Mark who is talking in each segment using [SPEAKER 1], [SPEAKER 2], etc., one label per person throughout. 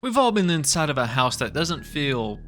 [SPEAKER 1] We've all been inside of a house that doesn't feel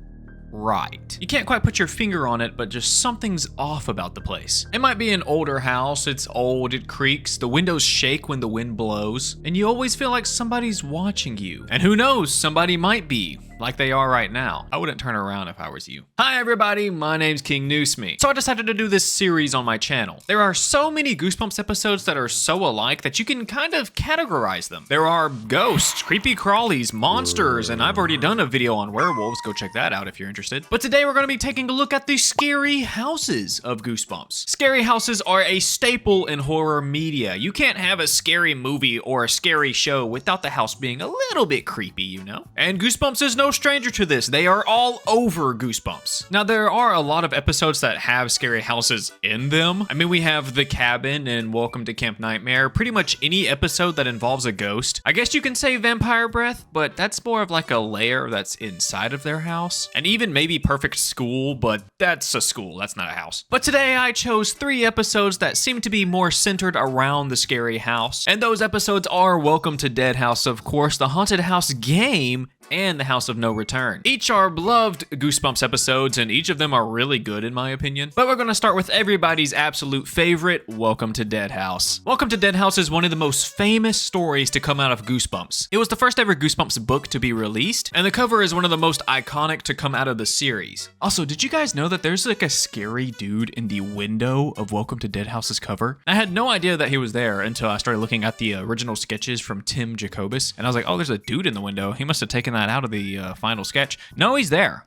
[SPEAKER 1] right. You can't quite put your finger on it, but just something's off about the place. It might be an older house, it's old, it creaks, the windows shake when the wind blows, and you always feel like somebody's watching you. And who knows, somebody might be, like they are right now. I wouldn't turn around if I was you. Hi everybody, my name's King Noosme. So I decided to do this series on my channel. There are so many Goosebumps episodes that are so alike that you can kind of categorize them. There are ghosts, creepy crawlies, monsters, and I've already done a video on werewolves. Go check that out if you're interested. But today we're gonna be taking a look at the scary houses of Goosebumps. Scary houses are a staple in horror media. You can't have a scary movie or a scary show without the house being a little bit creepy, you know? And Goosebumps is no stranger to this. They are all over Goosebumps. Now, there are a lot of episodes that have scary houses in them. I mean, we have The Cabin and Welcome to Camp Nightmare. Pretty much any episode that involves a ghost. I guess you can say Vampire Breath, but that's more of like a lair that's inside of their house. And even maybe Perfect School, but that's a school, that's not a house. But today I chose 3 episodes that seem to be more centered around the scary house. And those episodes are Welcome to Dead House, of course, the Haunted House game, and the House of No Return. Each are beloved Goosebumps episodes, and each of them are really good in my opinion. But we're gonna start with everybody's absolute favorite, Welcome to Dead House. Welcome to Dead House is one of the most famous stories to come out of Goosebumps. It was the first ever Goosebumps book to be released, and the cover is one of the most iconic to come out of the series. Also, did you guys know that there's like a scary dude in the window of Welcome to Dead House's cover? I had no idea that he was there until I started looking at the original sketches from Tim Jacobus, and I was like, oh, there's a dude in the window. He must have taken that out of the final sketch. No, he's there.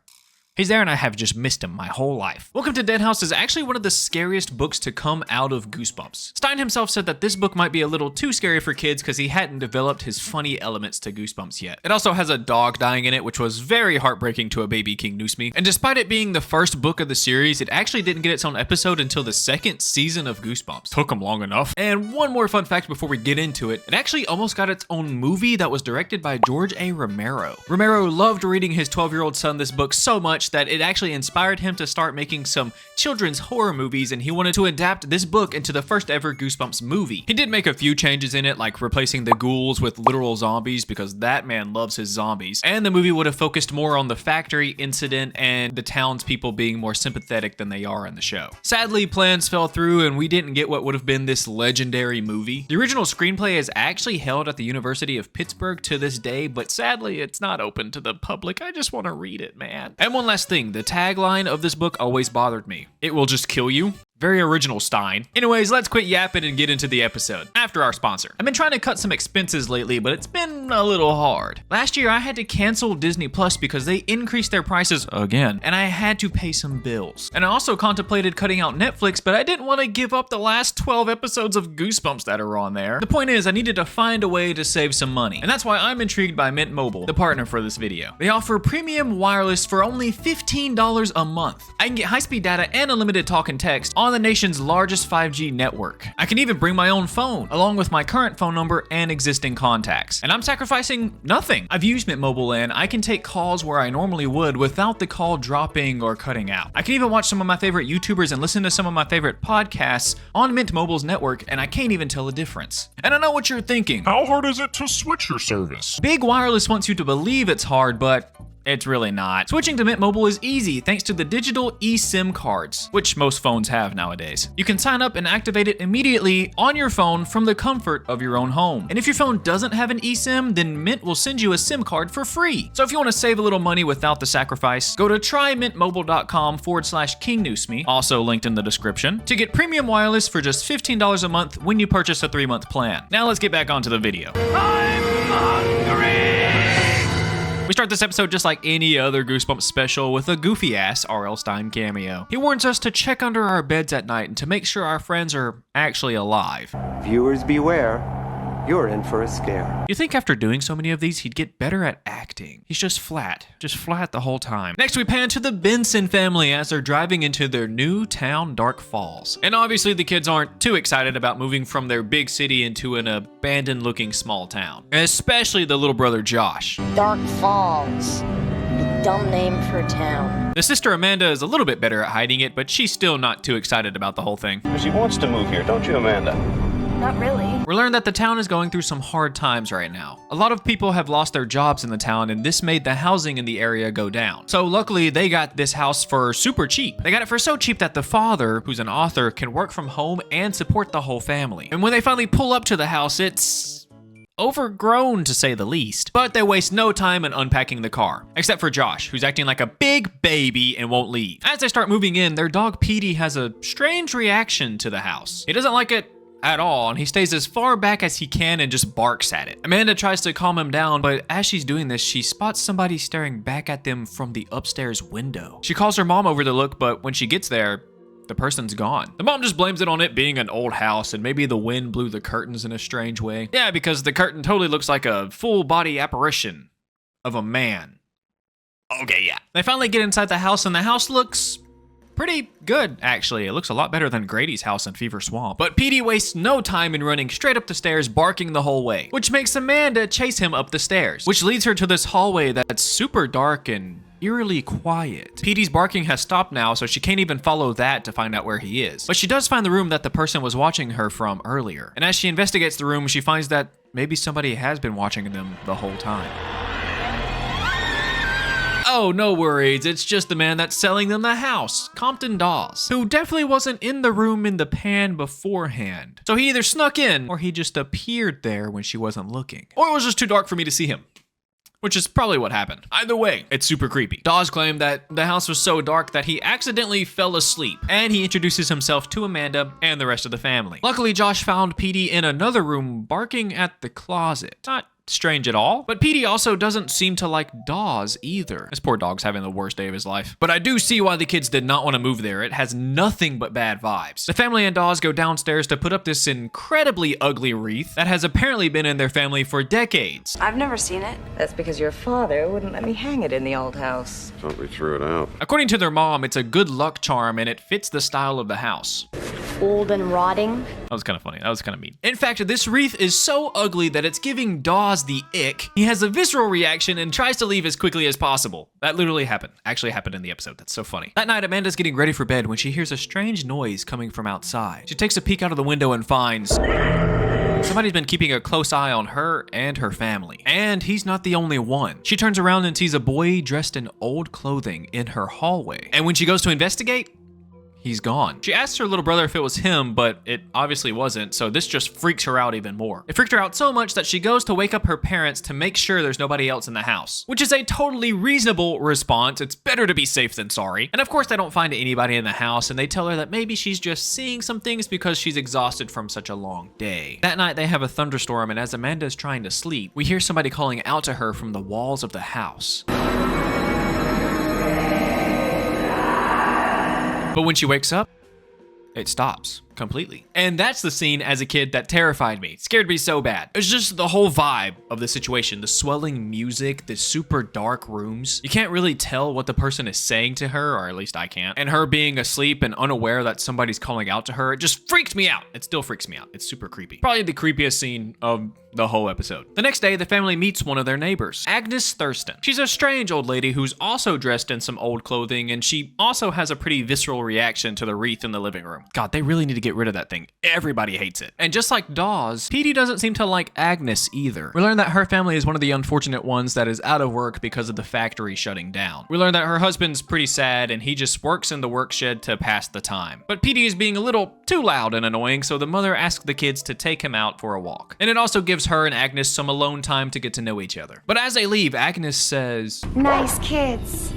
[SPEAKER 1] He's there and I have just missed him my whole life. Welcome to Dead House is actually one of the scariest books to come out of Goosebumps. Stein himself said that this book might be a little too scary for kids because he hadn't developed his funny elements to Goosebumps yet. It also has a dog dying in it, which was very heartbreaking to a baby King Noosme. And despite it being the first book of the series, it actually didn't get its own episode until the 2nd season of Goosebumps. Took him long enough. And one more fun fact before we get into it, it actually almost got its own movie that was directed by George A. Romero. Romero loved reading his 12-year-old son this book so much that it actually inspired him to start making some children's horror movies, and he wanted to adapt this book into the first ever Goosebumps movie. He did make a few changes in it, like replacing the ghouls with literal zombies because that man loves his zombies, and the movie would have focused more on the factory incident and the townspeople being more sympathetic than they are in the show. Sadly, plans fell through and we didn't get what would have been this legendary movie. The original screenplay is actually held at the University of Pittsburgh to this day, but sadly it's not open to the public. I just want to read it, man. And one last thing, the tagline of this book always bothered me. It will just kill you. Very original, Stein. Anyways, let's quit yapping and get into the episode. After our sponsor. I've been trying to cut some expenses lately, but it's been a little hard. Last year, I had to cancel Disney Plus because they increased their prices again, and I had to pay some bills. And I also contemplated cutting out Netflix, but I didn't want to give up the last 12 episodes of Goosebumps that are on there. The point is, I needed to find a way to save some money, and that's why I'm intrigued by Mint Mobile, the partner for this video. They offer premium wireless for only $15 a month. I can get high-speed data and unlimited talk and text on the nation's largest 5G network. I can even bring my own phone, along with my current phone number and existing contacts. And I'm sacrificing nothing. I've used Mint Mobile and I can take calls where I normally would without the call dropping or cutting out. I can even watch some of my favorite YouTubers and listen to some of my favorite podcasts on Mint Mobile's network, and I can't even tell the difference. And I know what you're thinking.
[SPEAKER 2] How hard is it to switch your service?
[SPEAKER 1] Big Wireless wants you to believe it's hard, but it's really not. Switching to Mint Mobile is easy thanks to the digital eSIM cards, which most phones have nowadays. You can sign up and activate it immediately on your phone from the comfort of your own home. And if your phone doesn't have an eSIM, then Mint will send you a SIM card for free. So if you want to save a little money without the sacrifice, go to trymintmobile.com/King Noosme, also linked in the description, to get premium wireless for just $15 a month when you purchase a 3-month plan. Now let's get back onto the video. I'm hungry! We start this episode just like any other Goosebumps special with a goofy-ass R.L. Stein cameo. He warns us to check under our beds at night and to make sure our friends are actually alive.
[SPEAKER 3] Viewers beware, you're in for a scare.
[SPEAKER 1] You'd think after doing so many of these, he'd get better at acting. He's just flat the whole time. Next, we pan to the Benson family as they're driving into their new town, Dark Falls. And obviously the kids aren't too excited about moving from their big city into an abandoned-looking small town. Especially the little brother, Josh.
[SPEAKER 4] Dark Falls. A dumb name for a town.
[SPEAKER 1] The sister Amanda is a little bit better at hiding it, but she's still not too excited about the whole thing.
[SPEAKER 5] She wants to move here, don't you, Amanda?
[SPEAKER 4] not really.
[SPEAKER 1] We learned that the town is going through some hard times right now. A lot of people have lost their jobs in the town, and this made the housing in the area go down. So luckily, they got this house for super cheap. They got it for so cheap that the father, who's an author, can work from home and support the whole family. And when they finally pull up to the house, it's overgrown to say the least. But they waste no time in unpacking the car, except for Josh, who's acting like a big baby and won't leave. As they start moving in, their dog Petey has a strange reaction to the house. He doesn't like it at all, and he stays as far back as he can and just barks at it. Amanda tries to calm him down, but as she's doing this, she spots somebody staring back at them from the upstairs window. She calls her mom over to look, but when she gets there, the person's gone. The mom just blames it on it being an old house and maybe the wind blew the curtains in a strange way. Yeah, because the curtain totally looks like a full body apparition of a man. Okay, yeah. They finally get inside the house and the house looks pretty good, actually. It looks a lot better than Grady's house in Fever Swamp. But Petey wastes no time in running straight up the stairs, barking the whole way, which makes Amanda chase him up the stairs, which leads her to this hallway that's super dark and eerily quiet. Petey's barking has stopped now, so she can't even follow that to find out where he is. But she does find the room that the person was watching her from earlier. And as she investigates the room, she finds that maybe somebody has been watching them the whole time. Oh, no worries, it's just the man that's selling them the house, Compton Dawes, who definitely wasn't in the room in the pan beforehand. So he either snuck in, or he just appeared there when she wasn't looking. Or it was just too dark for me to see him, which is probably what happened. Either way, it's super creepy. Dawes claimed that the house was so dark that he accidentally fell asleep, and he introduces himself to Amanda and the rest of the family. Luckily, Josh found Petey in another room barking at the closet. Not strange at all, but Petey also doesn't seem to like Dawes either. This poor dog's having the worst day of his life. But I do see why the kids did not want to move there. It has nothing but bad vibes. The family and Dawes go downstairs to put up this incredibly ugly wreath that has apparently been in their family for decades.
[SPEAKER 5] I've never seen it. That's because your father wouldn't let me hang it in the old house.
[SPEAKER 2] Thought we threw it out.
[SPEAKER 1] According to their mom, it's a good luck charm and it fits the style of the house.
[SPEAKER 4] Old and rotting.
[SPEAKER 1] That was kind of funny. That was kind of mean. In fact, this wreath is so ugly that it's giving Dawes the ick. He has a visceral reaction and tries to leave as quickly as possible. That literally happened. Actually happened in the episode. That's so funny. That night, Amanda's getting ready for bed when she hears a strange noise coming from outside. She takes a peek out of the window and finds somebody's been keeping a close eye on her and her family. And he's not the only one. She turns around and sees a boy dressed in old clothing in her hallway. And when she goes to investigate, he's gone. She asks her little brother if it was him, but it obviously wasn't, so this just freaks her out even more. It freaked her out so much that she goes to wake up her parents to make sure there's nobody else in the house, which is a totally reasonable response. It's better to be safe than sorry. And of course, they don't find anybody in the house, and they tell her that maybe she's just seeing some things because she's exhausted from such a long day. That night, they have a thunderstorm, and as Amanda's trying to sleep, we hear somebody calling out to her from the walls of the house. But when she wakes up, it stops completely. And that's the scene as a kid that terrified me. It scared me so bad. It's just the whole vibe of the situation. The swelling music, the super dark rooms. You can't really tell what the person is saying to her, or at least I can't. And her being asleep and unaware that somebody's calling out to her, it just freaked me out. It still freaks me out. It's super creepy. Probably the creepiest scene of the whole episode. The next day, the family meets one of their neighbors, Agnes Thurston. She's a strange old lady who's also dressed in some old clothing, and she also has a pretty visceral reaction to the wreath in the living room. God, they really need to get rid of that thing. Everybody hates it. And just like Dawes, Petey doesn't seem to like Agnes either. We learn that her family is one of the unfortunate ones that is out of work because of the factory shutting down. We learn that her husband's pretty sad and he just works in the work shed to pass the time. But Petey is being a little too loud and annoying, so the mother asks the kids to take him out for a walk. And it also gives her and Agnes some alone time to get to know each other. But as they leave, Agnes says,
[SPEAKER 6] "Nice kids.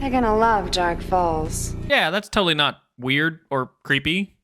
[SPEAKER 6] They're gonna love Dark Falls."
[SPEAKER 1] yeah, that's totally not weird or creepy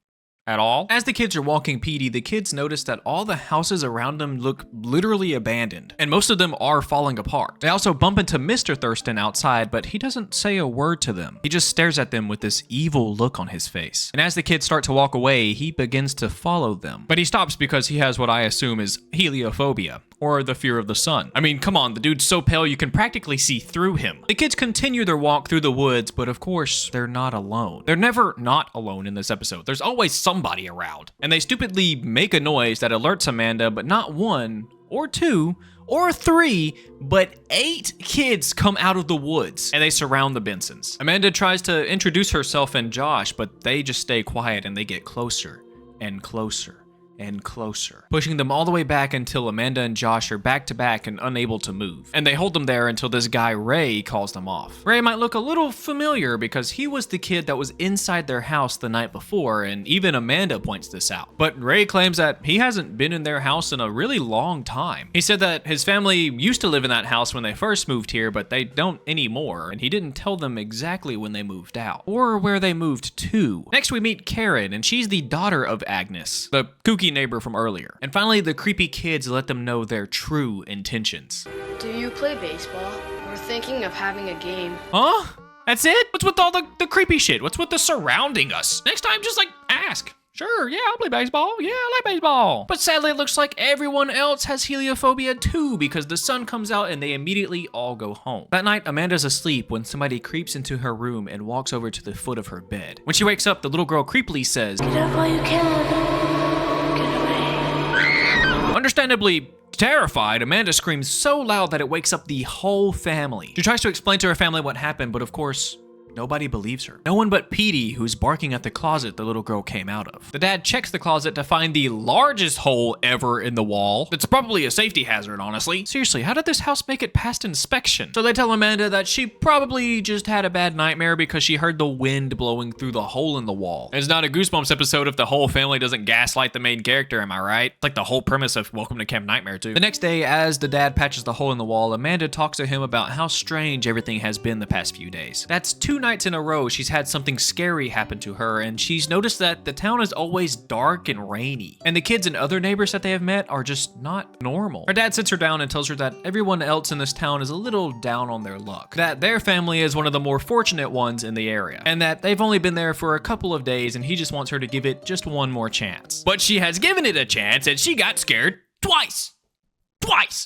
[SPEAKER 1] at all. As the kids are walking Petey, the kids notice that all the houses around them look literally abandoned, and most of them are falling apart. They also bump into Mr. Thurston outside, but he doesn't say a word to them. He just stares at them with this evil look on his face. And as the kids start to walk away, he begins to follow them. But he stops because he has what I assume is heliophobia, or the fear of the sun. I mean, come on, the dude's so pale you can practically see through him. The kids continue their walk through the woods, but of course, they're not alone. They're never not alone in this episode. There's always somebody around. And they stupidly make a noise that alerts Amanda, but not one, or two, or three, but 8 kids come out of the woods, and they surround the Bensons. Amanda tries to introduce herself and Josh, but they just stay quiet and they get closer and closer and closer, pushing them all the way back until Amanda and Josh are back to back and unable to move. And they hold them there until this guy Ray calls them off. Ray might look a little familiar because he was the kid that was inside their house the night before, and even Amanda points this out. But Ray claims that he hasn't been in their house in a really long time. He said that his family used to live in that house when they first moved here, but they don't anymore, and he didn't tell them exactly when they moved out or where they moved to. Next we meet Karen, and she's the daughter of Agnes, the kooky neighbor from earlier. And finally, the creepy kids let them know their true intentions.
[SPEAKER 7] Do you play baseball? We're thinking of having a game.
[SPEAKER 1] Huh? That's it? What's with all the creepy shit? What's with the surrounding us? Next time, just ask. Sure, yeah, I'll play baseball. Yeah, I like baseball. But sadly, it looks like everyone else has heliophobia too, because the sun comes out and they immediately all go home. That night, Amanda's asleep when somebody creeps into her room and walks over to the foot of her bed. When she wakes up, the little girl creepily says, "Get up while you can. Get away." Understandably terrified, Amanda screams so loud that it wakes up the whole family. She tries to explain to her family what happened, but of course, nobody believes her. No one but Petey, who's barking at the closet the little girl came out of. The dad checks the closet to find the largest hole ever in the wall. It's probably a safety hazard, honestly. Seriously, how did this house make it past inspection? So they tell Amanda that she probably just had a bad nightmare because she heard the wind blowing through the hole in the wall. It's not a Goosebumps episode if the whole family doesn't gaslight the main character, am I right? It's like the whole premise of Welcome to Camp Nightmare too. The next day, as the dad patches the hole in the wall, Amanda talks to him about how strange everything has been the past few days. That's 2 nights in a row she's had something scary happen to her, and she's noticed that the town is always dark and rainy, and the kids and other neighbors that they have met are just not normal. Her dad sits her down and tells her that everyone else in this town is a little down on their luck, that their family is one of the more fortunate ones in the area, and that they've only been there for a couple of days, and he just wants her to give it just one more chance. But she has given it a chance, and she got scared twice.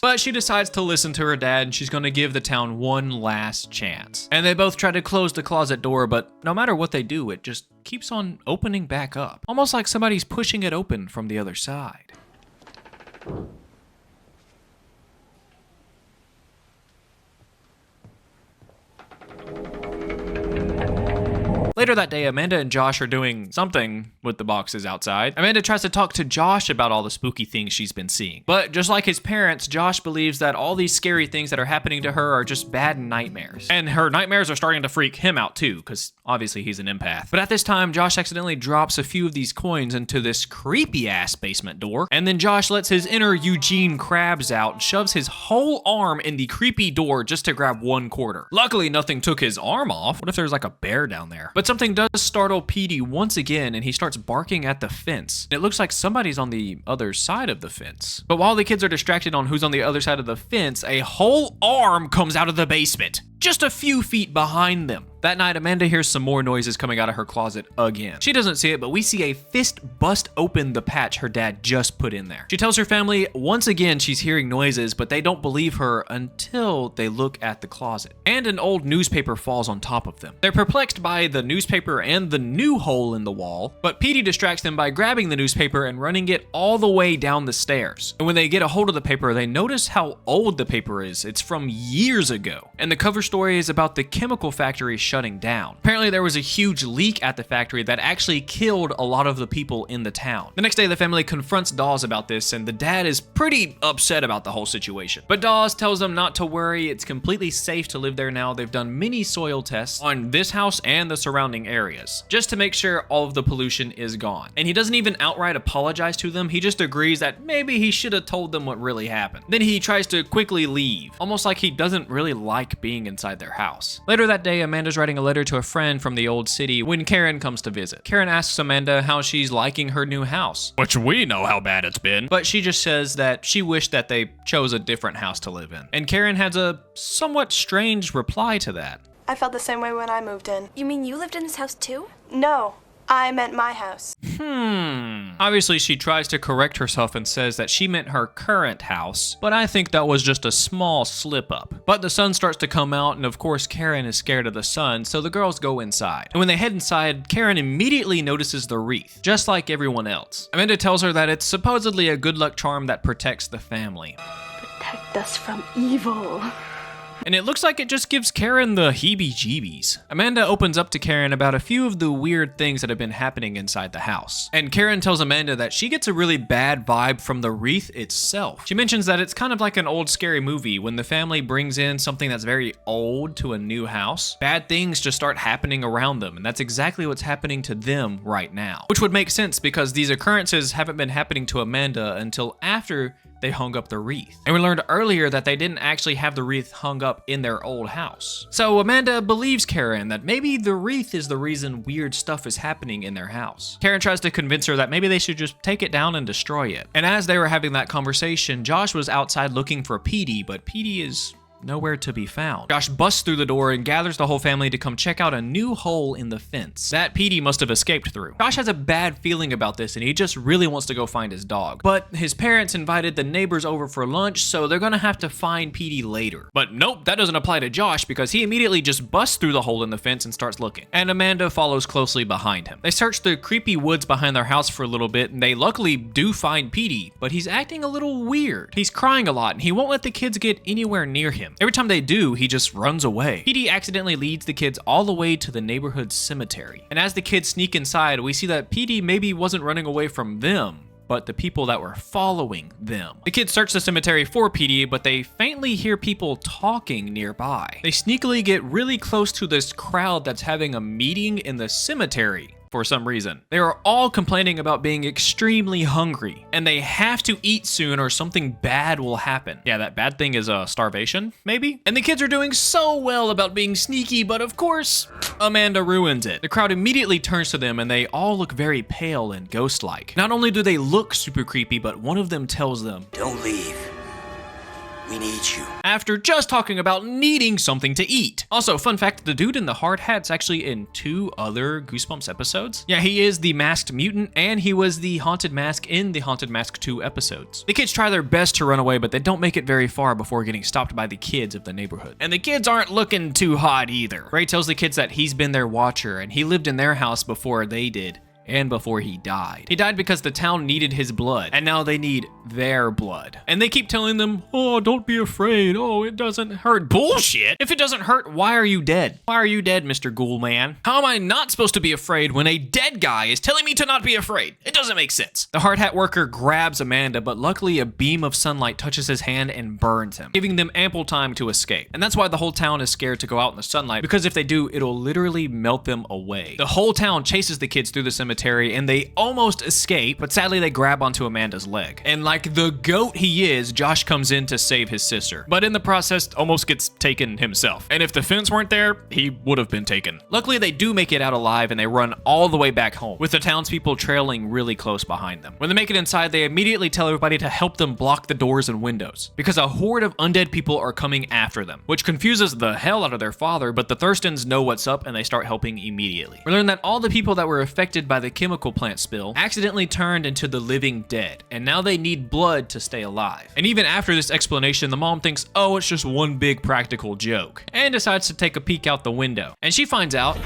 [SPEAKER 1] But she decides to listen to her dad, and she's gonna give the town one last chance. And they both try to close the closet door, but no matter what they do, it just keeps on opening back up. Almost like somebody's pushing it open from the other side. Later that day, Amanda and Josh are doing something with the boxes outside. Amanda tries to talk to Josh about all the spooky things she's been seeing. But just like his parents, Josh believes that all these scary things that are happening to her are just bad nightmares. And her nightmares are starting to freak him out too, because obviously he's an empath. But at this time, Josh accidentally drops a few of these coins into this creepy ass basement door. And then Josh lets his inner Eugene Krabs out and shoves his whole arm in the creepy door just to grab 1 quarter. Luckily, nothing took his arm off. What if there's like a bear down there? But something does startle Petey once again, and he starts barking at the fence. It looks like somebody's on the other side of the fence. But while the kids are distracted on who's on the other side of the fence, a whole arm comes out of the basement, just a few feet behind them. That night, Amanda hears some more noises coming out of her closet again. She doesn't see it, but we see a fist bust open the patch her dad just put in there. She tells her family once again she's hearing noises, but they don't believe her until they look at the closet. And an old newspaper falls on top of them. They're perplexed by the newspaper and the new hole in the wall, but Petey distracts them by grabbing the newspaper and running it all the way down the stairs. And when they get a hold of the paper, they notice how old the paper is. It's from years ago. And the cover story is about the chemical factory shutting down. Apparently there was a huge leak at the factory that actually killed a lot of the people in the town. The next day the family confronts Dawes about this, and the dad is pretty upset about the whole situation. But Dawes tells them not to worry, it's completely safe to live there now. They've done many soil tests on this house and the surrounding areas, just to make sure all of the pollution is gone. And he doesn't even outright apologize to them, he just agrees that maybe he should have told them what really happened. Then he tries to quickly leave, almost like he doesn't really like being inside their house. Later that day, Amanda's writing a letter to a friend from the old city when Karen comes to visit. Karen asks Amanda how she's liking her new house, which we know how bad it's been, but she just says that she wished that they chose a different house to live in. And Karen has a somewhat strange reply to that.
[SPEAKER 8] I felt the same way when I moved in.
[SPEAKER 9] You mean you lived in this house too?
[SPEAKER 8] No, I meant my house.
[SPEAKER 1] Obviously, she tries to correct herself and says that she meant her current house, but I think that was just a small slip up. But the sun starts to come out, and of course, Karen is scared of the sun, so the girls go inside. And when they head inside, Karen immediately notices the wreath, just like everyone else. Amanda tells her that it's supposedly a good luck charm that protects the family.
[SPEAKER 8] Protect us from evil.
[SPEAKER 1] And it looks like it just gives Karen the heebie-jeebies. Amanda opens up to Karen about a few of the weird things that have been happening inside the house. And Karen tells Amanda that she gets a really bad vibe from the wreath itself. She mentions that it's kind of like an old scary movie when the family brings in something that's very old to a new house. Bad things just start happening around them, and that's exactly what's happening to them right now. Which would make sense because these occurrences haven't been happening to Amanda until after they hung up the wreath. And we learned earlier that they didn't actually have the wreath hung up in their old house. So Amanda believes Karen that maybe the wreath is the reason weird stuff is happening in their house. Karen tries to convince her that maybe they should just take it down and destroy it. And as they were having that conversation, Josh was outside looking for Petey, but Petey is nowhere to be found. Josh busts through the door and gathers the whole family to come check out a new hole in the fence that Petey must have escaped through. Josh has a bad feeling about this and he just really wants to go find his dog. But his parents invited the neighbors over for lunch, so they're gonna have to find Petey later. But nope, that doesn't apply to Josh because he immediately just busts through the hole in the fence and starts looking. And Amanda follows closely behind him. They search the creepy woods behind their house for a little bit and they luckily do find Petey, but he's acting a little weird. He's crying a lot and he won't let the kids get anywhere near him. Every time they do, he just runs away. Petey accidentally leads the kids all the way to the neighborhood cemetery. And as the kids sneak inside, we see that Petey maybe wasn't running away from them, but the people that were following them. The kids search the cemetery for Petey, but they faintly hear people talking nearby. They sneakily get really close to this crowd that's having a meeting in the cemetery. For some reason. They are all complaining about being extremely hungry and they have to eat soon or something bad will happen. Yeah, that bad thing is starvation, maybe? And the kids are doing so well about being sneaky, but of course, Amanda ruins it. The crowd immediately turns to them and they all look very pale and ghost-like. Not only do they look super creepy, but one of them tells them,
[SPEAKER 9] "Don't leave. We need you."
[SPEAKER 1] After just talking about needing something to eat. Also, fun fact, the dude in the hard hat's actually in 2 other Goosebumps episodes. Yeah, he is the masked mutant and he was the haunted mask in the Haunted Mask 2 episodes. The kids try their best to run away, but they don't make it very far before getting stopped by the kids of the neighborhood. And the kids aren't looking too hot either. Ray tells the kids that he's been their watcher and he lived in their house before they did. And before he died. He died because the town needed his blood, and now they need their blood. And they keep telling them, "Oh, don't be afraid. Oh, it doesn't hurt." Bullshit! If it doesn't hurt, why are you dead? Why are you dead, Mr. Ghoul Man? How am I not supposed to be afraid when a dead guy is telling me to not be afraid? It doesn't make sense. The hard hat worker grabs Amanda, but luckily a beam of sunlight touches his hand and burns him, giving them ample time to escape. And that's why the whole town is scared to go out in the sunlight, because if they do, it'll literally melt them away. The whole town chases the kids through the cemetery and they almost escape, but sadly they grab onto Amanda's leg. And like the goat he is, Josh comes in to save his sister, but in the process almost gets taken himself. And if the fence weren't there, he would have been taken. Luckily they do make it out alive and they run all the way back home, with the townspeople trailing really close behind them. When they make it inside, they immediately tell everybody to help them block the doors and windows, because a horde of undead people are coming after them, which confuses the hell out of their father, but the Thurstons know what's up and they start helping immediately. We learn that all the people that were affected by the chemical plant spill accidentally turned into the living dead, and now they need blood to stay alive. And even after this explanation, the mom thinks, oh, it's just one big practical joke, and decides to take a peek out the window. And she finds out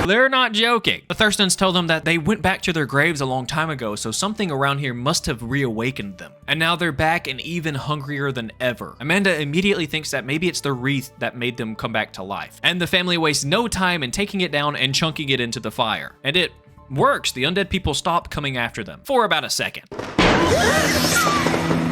[SPEAKER 1] they're not joking. The Thurstons tell them that they went back to their graves a long time ago, so something around here must have reawakened them. And now they're back and even hungrier than ever. Amanda immediately thinks that maybe it's the wreath that made them come back to life. And the family wastes no time in taking it down and chunking it into the fire. And it works. The undead people stop coming after them for about a second.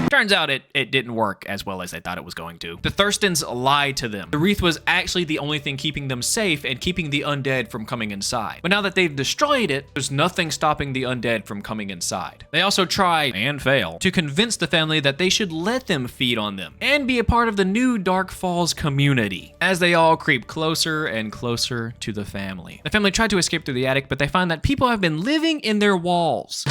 [SPEAKER 1] Turns out it didn't work as well as they thought it was going to. The Thurstons lied to them. The wreath was actually the only thing keeping them safe and keeping the undead from coming inside. But now that they've destroyed it, there's nothing stopping the undead from coming inside. They also try, and fail, to convince the family that they should let them feed on them and be a part of the new Dark Falls community, as they all creep closer and closer to the family. The family tried to escape through the attic, but they find that people have been living in their walls.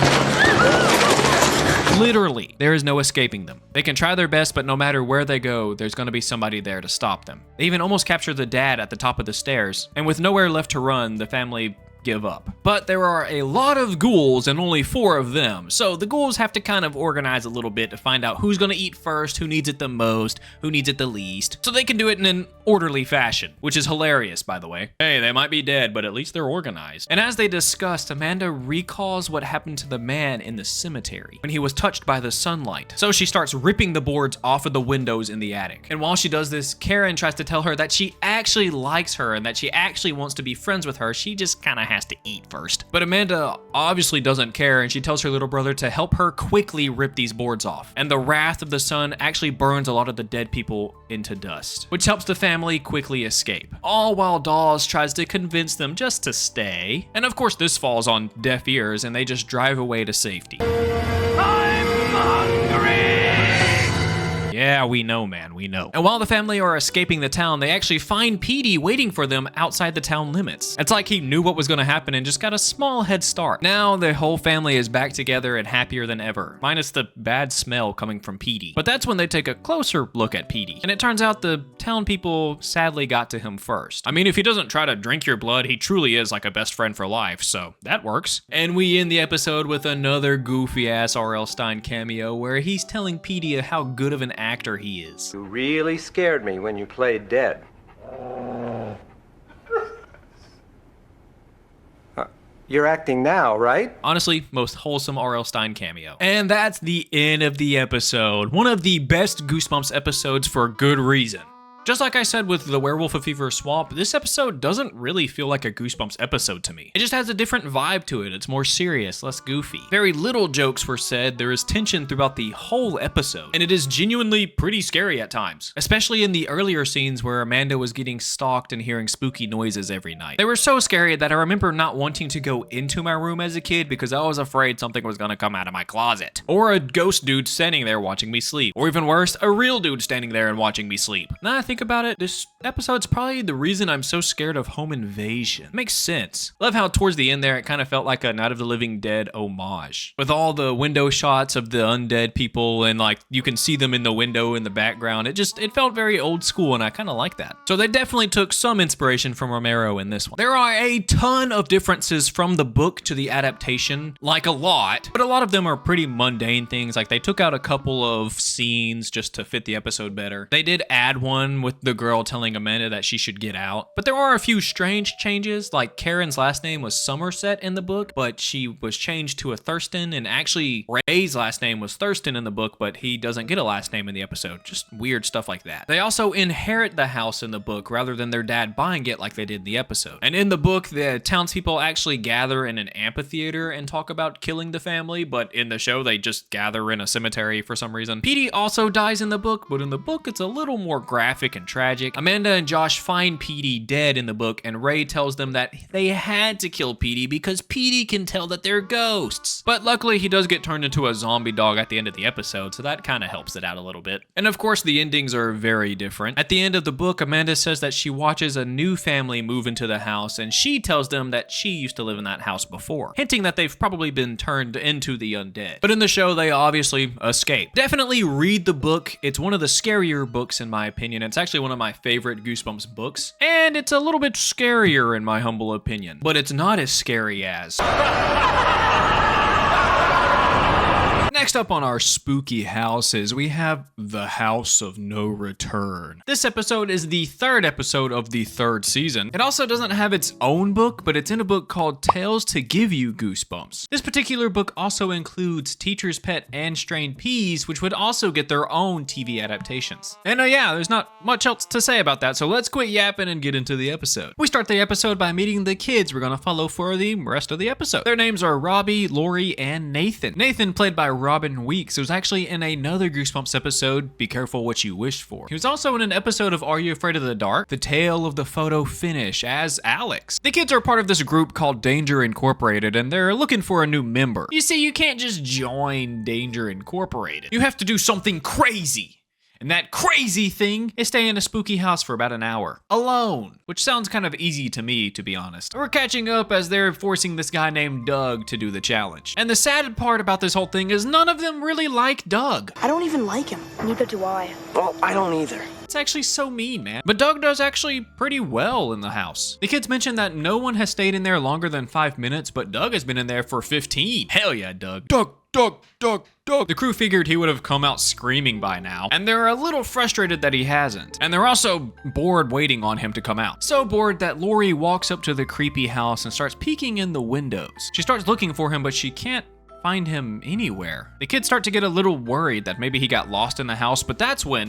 [SPEAKER 1] Literally, there is no escaping them. They can try their best, but no matter where they go, there's going to be somebody there to stop them. They even almost capture the dad at the top of the stairs, and with nowhere left to run, the family give up. But there are a lot of ghouls and only 4 of them, so the ghouls have to kind of organize a little bit to find out who's gonna eat first, who needs it the most, who needs it the least, so they can do it in an orderly fashion, which is hilarious, by the way. Hey, they might be dead, but at least they're organized. And as they discussed, Amanda recalls what happened to the man in the cemetery when he was touched by the sunlight. So she starts ripping the boards off of the windows in the attic. And while she does this, Karen tries to tell her that she actually likes her and that she actually wants to be friends with her. She just kind of has to eat first. But Amanda obviously doesn't care, and she tells her little brother to help her quickly rip these boards off. And the wrath of the sun actually burns a lot of the dead people into dust, which helps the family quickly escape. All while Dawes tries to convince them just to stay. And of course this falls on deaf ears and they just drive away to safety. Yeah, we know, man, we know. And while the family are escaping the town, they actually find Petey waiting for them outside the town limits. It's like he knew what was gonna happen and just got a small head start. Now the whole family is back together and happier than ever, minus the bad smell coming from Petey. But that's when they take a closer look at Petey. And it turns out the town people sadly got to him first. I mean, if he doesn't try to drink your blood, he truly is like a best friend for life, so that works. And we end the episode with another goofy ass R.L. Stine cameo where he's telling Petey how good of an actor he is.
[SPEAKER 3] You really scared me when you played dead. You're acting now, right?
[SPEAKER 1] Honestly, most wholesome R.L. Stine cameo. And that's the end of the episode. One of the best Goosebumps episodes for good reason. Just like I said with the Werewolf of Fever Swamp, this episode doesn't really feel like a Goosebumps episode to me. It just has a different vibe to it. It's more serious, less goofy. Very little jokes were said, there is tension throughout the whole episode, and it is genuinely pretty scary at times. Especially in the earlier scenes where Amanda was getting stalked and hearing spooky noises every night. They were so scary that I remember not wanting to go into my room as a kid because I was afraid something was gonna come out of my closet. Or a ghost dude standing there watching me sleep. Or even worse, a real dude standing there and watching me sleep. Now I think about it, this episode's probably the reason I'm so scared of home invasion. Makes sense. Love how towards the end there, it kind of felt like a Night of the Living Dead homage. With all the window shots of the undead people and like you can see them in the window in the background. It felt very old school and I kind of like that. So they definitely took some inspiration from Romero in this one. There are a ton of differences from the book to the adaptation, like a lot, but a lot of them are pretty mundane things. Like they took out a couple of scenes just to fit the episode better. They did add one with the girl telling Amanda that she should get out. But there are a few strange changes, like Karen's last name was Somerset in the book, but she was changed to a Thurston, and actually Ray's last name was Thurston in the book, but he doesn't get a last name in the episode. Just weird stuff like that. They also inherit the house in the book rather than their dad buying it like they did in the episode. And in the book, the townspeople actually gather in an amphitheater and talk about killing the family, but in the show, they just gather in a cemetery for some reason. Petey also dies in the book, but in the book, it's a little more graphic and tragic. Amanda and Josh find Petey dead in the book, and Ray tells them that they had to kill Petey because Petey can tell that they're ghosts. But luckily, he does get turned into a zombie dog at the end of the episode, so that kind of helps it out a little bit. And of course, the endings are very different. At the end of the book, Amanda says that she watches a new family move into the house, and she tells them that she used to live in that house before, hinting that they've probably been turned into the undead. But in the show, they obviously escape. Definitely read the book. It's one of the scarier books in my opinion. It's actually one of my favorite Goosebumps books, and it's a little bit scarier in my humble opinion, but it's not as scary as... Next up on our spooky houses, we have The House of No Return. This episode is the 3rd episode of the 3rd season. It also doesn't have its own book, but it's in a book called Tales to Give You Goosebumps. This particular book also includes Teacher's Pet and Strained Peas, which would also get their own TV adaptations. And yeah, there's not much else to say about that, so let's quit yapping and get into the episode. We start the episode by meeting the kids we're gonna follow for the rest of the episode. Their names are Robbie, Lori, and Nathan. Nathan, played by Robin Weeks, was actually in another Goosebumps episode, Be Careful What You Wish For. He was also in an episode of Are You Afraid of the Dark? The Tale of the Photo Finish as Alex. The kids are part of this group called Danger Incorporated, and they're looking for a new member. You see, you can't just join Danger Incorporated. You have to do something crazy. And that crazy thing is stay in a spooky house for about an hour, alone, which sounds kind of easy to me, to be honest. We're catching up as they're forcing this guy named Doug to do the challenge. And the sad part about this whole thing is none of them really like Doug.
[SPEAKER 8] I don't even like him.
[SPEAKER 4] Neither do I.
[SPEAKER 9] Well, I don't either.
[SPEAKER 1] It's actually so mean, man. But Doug does actually pretty well in the house. The kids mention that no one has stayed in there longer than 5 minutes, but Doug has been in there for 15. Hell yeah, Doug. Doug. The crew figured he would have come out screaming by now, and they're a little frustrated that he hasn't. And they're also bored waiting on him to come out. So bored that Lori walks up to the creepy house and starts peeking in the windows. She starts looking for him, but she can't find him anywhere. The kids start to get a little worried that maybe he got lost in the house, but that's when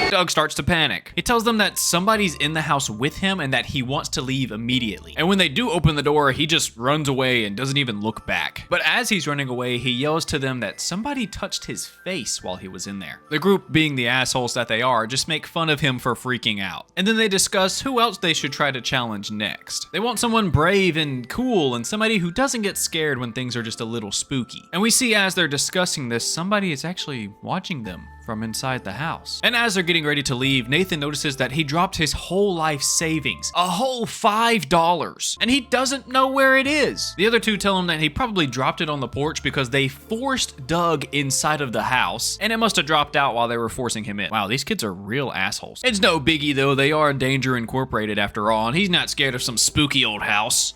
[SPEAKER 1] Doug starts to panic. He tells them that somebody's in the house with him and that he wants to leave immediately. And when they do open the door, he just runs away and doesn't even look back. But as he's running away, he yells to them that somebody touched his face while he was in there. The group, being the assholes that they are, just make fun of him for freaking out. And then they discuss who else they should try to challenge next. They want someone brave and cool and somebody who doesn't get scared when things are just a little spooky. And we see as they're discussing this, somebody is actually watching them from inside the house. And as they're getting ready to leave, Nathan notices that he dropped his whole life savings, a whole $5, and he doesn't know where it is. The other two tell him that he probably dropped it on the porch because they forced Doug inside of the house, and it must have dropped out while they were forcing him in. Wow, these kids are real assholes. It's no biggie though, they are Danger Incorporated after all, and he's not scared of some spooky old house.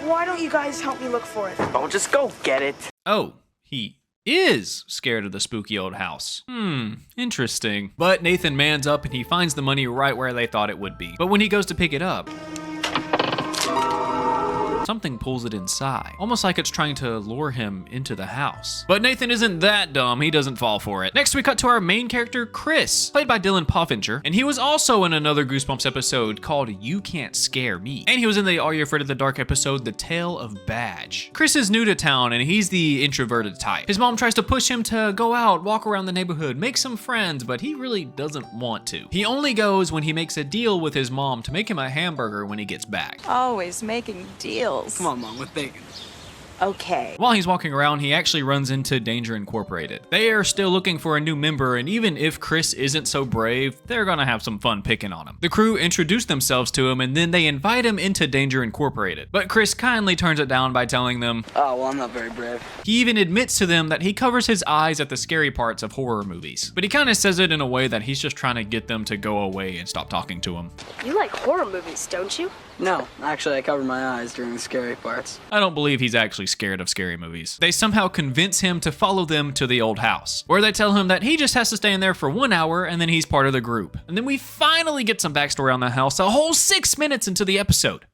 [SPEAKER 8] Why don't you guys help me look for it?
[SPEAKER 9] Oh, just go get it.
[SPEAKER 1] Oh, he is scared of the spooky old house. Interesting. But Nathan mans up and he finds the money right where they thought it would be. But when he goes to pick it up, something pulls it inside, almost like it's trying to lure him into the house. But Nathan isn't that dumb, he doesn't fall for it. Next we cut to our main character, Chris, played by Dylan Poffinger, and he was also in another Goosebumps episode called You Can't Scare Me. And he was in the Are You Afraid of the Dark episode, The Tale of Badge. Chris is new to town and he's the introverted type. His mom tries to push him to go out, walk around the neighborhood, make some friends, but he really doesn't want to. He only goes when he makes a deal with his mom to make him a hamburger when he gets back.
[SPEAKER 5] Always making deals.
[SPEAKER 9] Come on, Mom, with bacon.
[SPEAKER 5] Okay.
[SPEAKER 1] While he's walking around, he actually runs into Danger Incorporated. They are still looking for a new member, and even if Chris isn't so brave, they're gonna have some fun picking on him. The crew introduce themselves to him, and then they invite him into Danger Incorporated. But Chris kindly turns it down by telling them,
[SPEAKER 9] Oh, well, I'm not very brave.
[SPEAKER 1] he even admits to them that he covers his eyes at the scary parts of horror movies. But he kind of says it in a way that he's just trying to get them to go away and stop talking to him.
[SPEAKER 7] You like horror movies, don't you?
[SPEAKER 9] No, actually, I cover my eyes during the scary parts.
[SPEAKER 1] I don't believe he's actually scared of scary movies. They somehow convince him to follow them to the old house, where they tell him that he just has to stay in there for 1 hour and then he's part of the group. And then we finally get some backstory on the house a whole 6 minutes into the episode.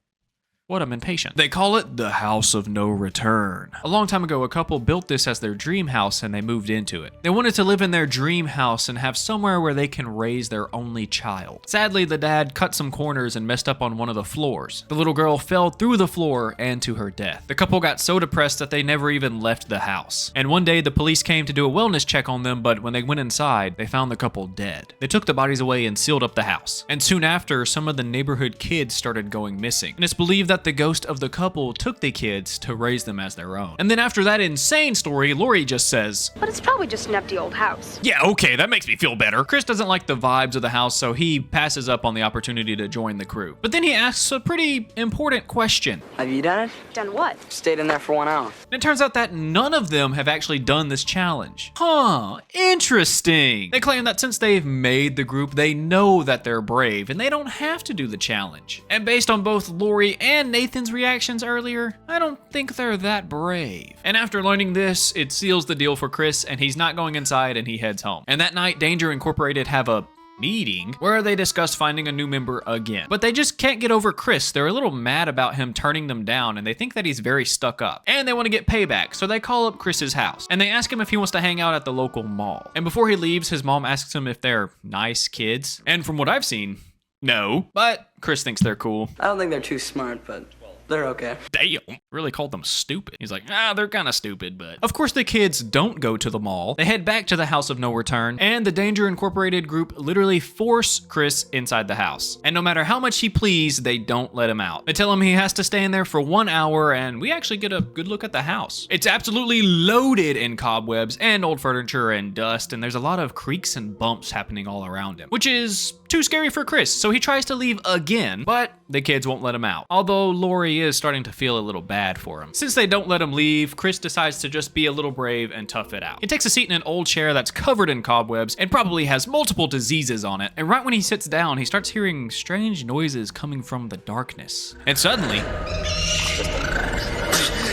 [SPEAKER 1] What, I'm impatient. They call it the House of No Return. A long time ago, a couple built this as their dream house and they moved into it. They wanted to live in their dream house and have somewhere where they can raise their only child. Sadly, the dad cut some corners and messed up on one of the floors. The little girl fell through the floor and to her death. The couple got so depressed that they never even left the house. And one day, the police came to do a wellness check on them, but when they went inside, they found the couple dead. They took the bodies away and sealed up the house. And soon after, some of the neighborhood kids started going missing. And it's believed that the ghost of the couple took the kids to raise them as their own. And then after that insane story, Lori just says,
[SPEAKER 7] But it's probably just an empty old house.
[SPEAKER 1] yeah, okay, that makes me feel better. Chris doesn't like the vibes of the house, so he passes up on the opportunity to join the crew. But then he asks a pretty important question.
[SPEAKER 9] Have you done it?
[SPEAKER 7] Done what?
[SPEAKER 9] Stayed in there for 1 hour.
[SPEAKER 1] And it turns out that none of them have actually done this challenge. Huh, interesting. They claim that since they've made the group, they know that they're brave and they don't have to do the challenge. And based on both Lori and Nathan's reactions earlier, I don't think they're that brave. And after learning this, it seals the deal for Chris and he's not going inside and he heads home. And that night, Danger Incorporated have a meeting where they discuss finding a new member again. But they just can't get over Chris. They're a little mad about him turning them down and they think that he's very stuck up. And they want to get payback, so they call up Chris's house. And they ask him if he wants to hang out at the local mall. And before he leaves, his mom asks him if they're nice kids. And from what I've seen, no. But Chris thinks they're cool.
[SPEAKER 9] I don't think they're too smart, but they're okay.
[SPEAKER 1] Damn, really called them stupid. He's like, they're kind of stupid, but. Of course, the kids don't go to the mall. They head back to the House of No Return, and the Danger Incorporated group literally force Chris inside the house. And no matter how much he pleads, they don't let him out. They tell him he has to stay in there for 1 hour, and we actually get a good look at the house. It's absolutely loaded in cobwebs and old furniture and dust, and there's a lot of creaks and bumps happening all around him, which is too scary for Chris, so he tries to leave again, but the kids won't let him out. Although Lori is starting to feel a little bad for him. Since they don't let him leave, Chris decides to just be a little brave and tough it out. He takes a seat in an old chair that's covered in cobwebs and probably has multiple diseases on it. And right when he sits down, he starts hearing strange noises coming from the darkness. And suddenly,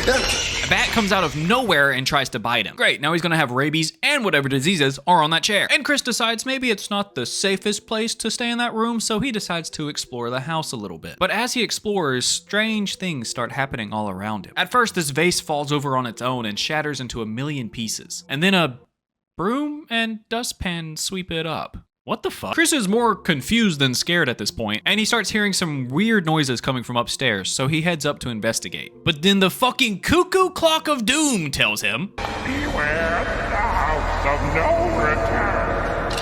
[SPEAKER 1] a bat comes out of nowhere and tries to bite him. Great, now he's gonna have rabies and whatever diseases are on that chair. And Chris decides maybe it's not the safest place to stay in that room, so he decides to explore the house a little bit. But as he explores, strange things start happening all around him. At first, this vase falls over on its own and shatters into a million pieces. And then a broom and dustpan sweep it up. What the fuck? Chris is more confused than scared at this point, and he starts hearing some weird noises coming from upstairs, so he heads up to investigate. But then the fucking cuckoo clock of doom tells him,
[SPEAKER 2] Beware the house of no return.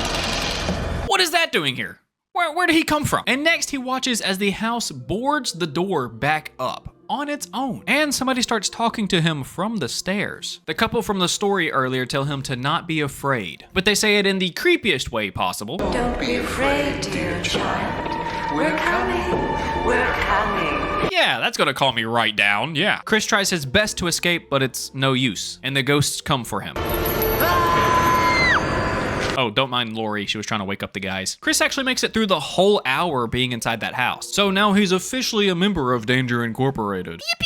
[SPEAKER 1] what is that doing here? Where did he come from? And next he watches as the house boards the door back up on its own. And somebody starts talking to him from the stairs. The couple from the story earlier tell him to not be afraid, but they say it in the creepiest way possible.
[SPEAKER 4] Don't be afraid, dear child. We're coming. We're coming.
[SPEAKER 1] Yeah, that's gonna calm me right down, yeah. Chris tries his best to escape, but it's no use, and the ghosts come for him. Oh, don't mind Lori, she was trying to wake up the guys. Chris actually makes it through the whole hour being inside that house. So now he's officially a member of Danger Incorporated. Yippee!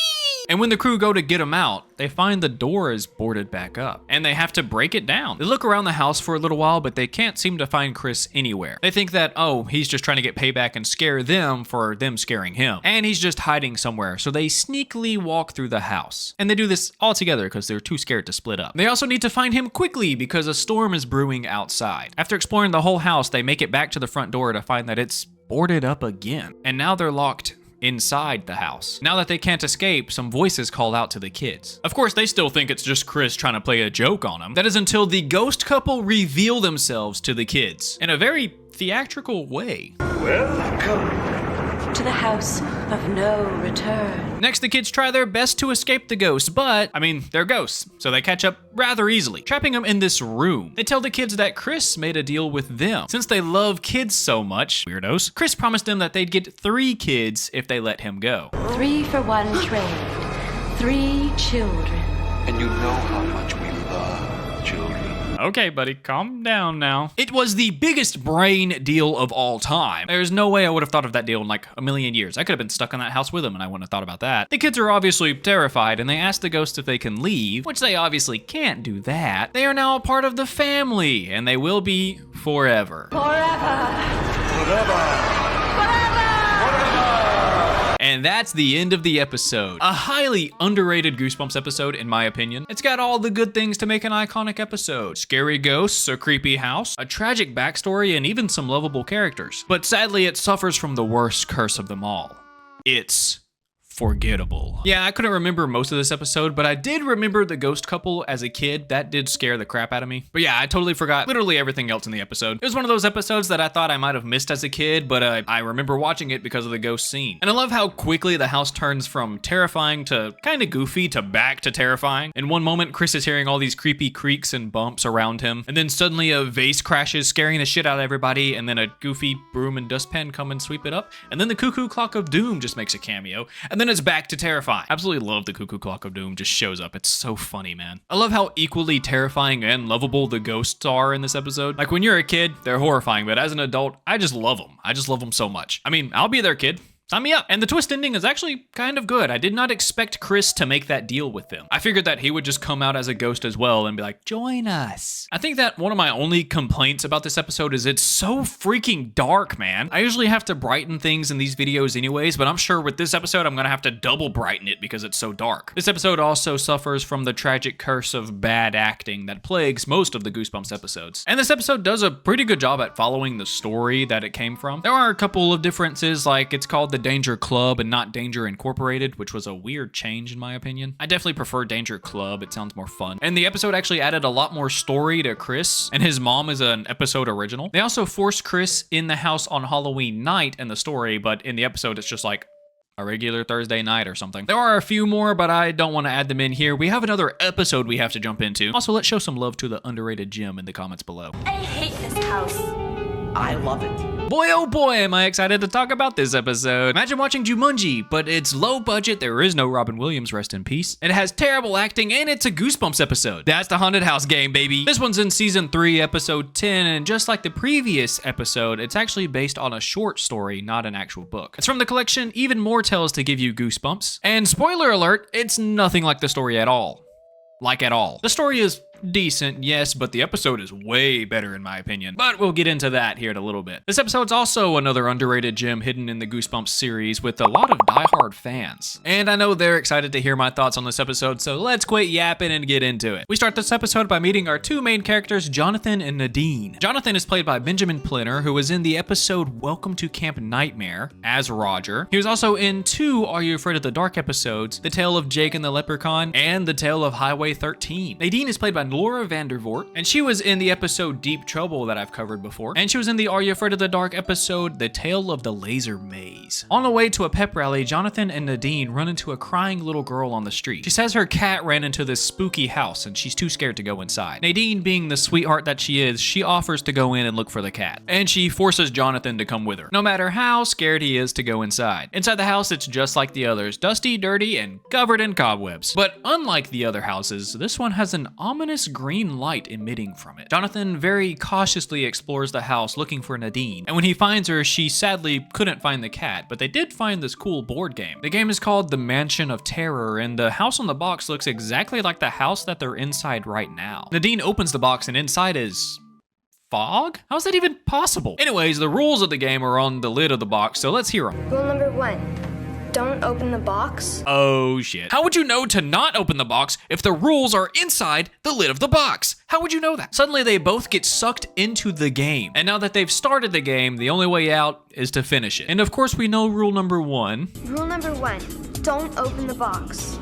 [SPEAKER 1] And when the crew go to get him out, they find the door is boarded back up, and they have to break it down. They look around the house for a little while, but they can't seem to find Chris anywhere. They think that, oh, he's just trying to get payback and scare them for them scaring him. And he's just hiding somewhere, so they sneakily walk through the house. And they do this all together because they're too scared to split up. They also need to find him quickly because a storm is brewing outside. After exploring the whole house, they make it back to the front door to find that it's boarded up again. And now they're locked inside the house. Now that they can't escape, some voices call out to the kids. Of course, they still think it's just Chris trying to play a joke on them. That is until the ghost couple reveal themselves to the kids in a very theatrical way.
[SPEAKER 2] Welcome.
[SPEAKER 4] To the house of no return.
[SPEAKER 1] Next, the kids try their best to escape the ghosts, but, I mean, they're ghosts, so they catch up rather easily, trapping them in this room. They tell the kids that Chris made a deal with them. Since they love kids so much, weirdos, Chris promised them that they'd get 3 kids if they let him go.
[SPEAKER 4] 3 for 1 trade. 3 children.
[SPEAKER 3] And you know how much we love children.
[SPEAKER 1] Okay, buddy, calm down now. It was the biggest brain deal of all time. There's no way I would have thought of that deal in like a million years. I could have been stuck in that house with him and I wouldn't have thought about that. The kids are obviously terrified and they ask the ghost if they can leave, which they obviously can't do that. They are now a part of the family and they will be forever. And that's the end of the episode. A highly underrated Goosebumps episode, in my opinion. It's got all the good things to make an iconic episode. Scary ghosts, a creepy house, a tragic backstory, and even some lovable characters. But sadly, it suffers from the worst curse of them all. It's forgettable. Yeah, I couldn't remember most of this episode, but I did remember the ghost couple as a kid. That did scare the crap out of me. But yeah, I totally forgot literally everything else in the episode. It was one of those episodes that I thought I might have missed as a kid, but I remember watching it because of the ghost scene. And I love how quickly the house turns from terrifying to kind of goofy to back to terrifying. In one moment, Chris is hearing all these creepy creaks and bumps around him, and then suddenly a vase crashes, scaring the shit out of everybody, and then a goofy broom and dustpan come and sweep it up, and then the cuckoo clock of doom just makes a cameo, and then it's back to terrifying. Absolutely love the cuckoo clock of doom just shows up. It's so funny, man. I love how equally terrifying and lovable the ghosts are in this episode. Like when you're a kid, they're horrifying, but as an adult, I just love them. I just love them so much. I mean, I'll be their kid. Sign me up. And the twist ending is actually kind of good. I did not expect Chris to make that deal with them. I figured that he would just come out as a ghost as well and be like, join us. I think that one of my only complaints about this episode is it's so freaking dark, man. I usually have to brighten things in these videos anyways, but I'm sure with this episode, I'm gonna have to double brighten it because it's so dark. This episode also suffers from the tragic curse of bad acting that plagues most of the Goosebumps episodes. And this episode does a pretty good job at following the story that it came from. There are a couple of differences, like it's called the Danger Club and not Danger Incorporated, which was a weird change in my opinion. I definitely prefer Danger Club. It sounds more fun. And the episode actually added a lot more story to Chris, and his mom is an episode original. They also forced Chris in the house on Halloween night in the story, but in the episode it's just like a regular Thursday night or something. There are a few more, but I don't want to add them in here. We have another episode we have to jump into. Also, let's show some love to the underrated Jim in the comments below.
[SPEAKER 4] I hate this house.
[SPEAKER 10] I love it.
[SPEAKER 1] Boy, oh boy, am I excited to talk about this episode. Imagine watching Jumanji, but it's low budget, there is no Robin Williams, rest in peace. It has terrible acting, and it's a Goosebumps episode. That's the Haunted House game, baby. This one's in season 3, episode 10, and just like the previous episode, it's actually based on a short story, not an actual book. It's from the collection Even More Tales to Give You Goosebumps. And spoiler alert, it's nothing like the story at all. Like at all. The story is decent, yes, but the episode is way better in my opinion. But we'll get into that here in a little bit. This episode's also another underrated gem hidden in the Goosebumps series with a lot of diehard fans. And I know they're excited to hear my thoughts on this episode, so let's quit yapping and get into it. We start this episode by meeting our two main characters, Jonathan and Nadine. Jonathan is played by Benjamin Plinner, who was in the episode Welcome to Camp Nightmare as Roger. He was also in 2 Are You Afraid of the Dark episodes, The Tale of Jake and the Leprechaun, and The Tale of Highway 13. Nadine is played by Laura Vandervoort, and she was in the episode Deep Trouble that I've covered before, and she was in the Are You Afraid of the Dark episode The Tale of the Laser Maze. On the way to a pep rally, Jonathan and Nadine run into a crying little girl on the street. She says her cat ran into this spooky house and she's too scared to go inside. Nadine, being the sweetheart that she is, she offers to go in and look for the cat, and she forces Jonathan to come with her, no matter how scared he is to go inside. Inside the house, it's just like the others, dusty, dirty, and covered in cobwebs. But unlike the other houses, this one has an ominous green light emitting from it. Jonathan very cautiously explores the house looking for Nadine, and when he finds her, she sadly couldn't find the cat, but they did find this cool board game. The game is called The Mansion of Terror, and the house on the box looks exactly like the house that they're inside right now. Nadine opens the box and inside is fog? How's that even possible? Anyways, the rules of the game are on the lid of the box, so let's hear them.
[SPEAKER 8] Rule number 1. Don't open the box.
[SPEAKER 1] Oh shit. How would you know to not open the box if the rules are inside the lid of the box? How would you know that? Suddenly they both get sucked into the game. And now that they've started the game, the only way out is to finish it. And of course we know rule number 1.
[SPEAKER 8] Rule number 1. Don't open the box.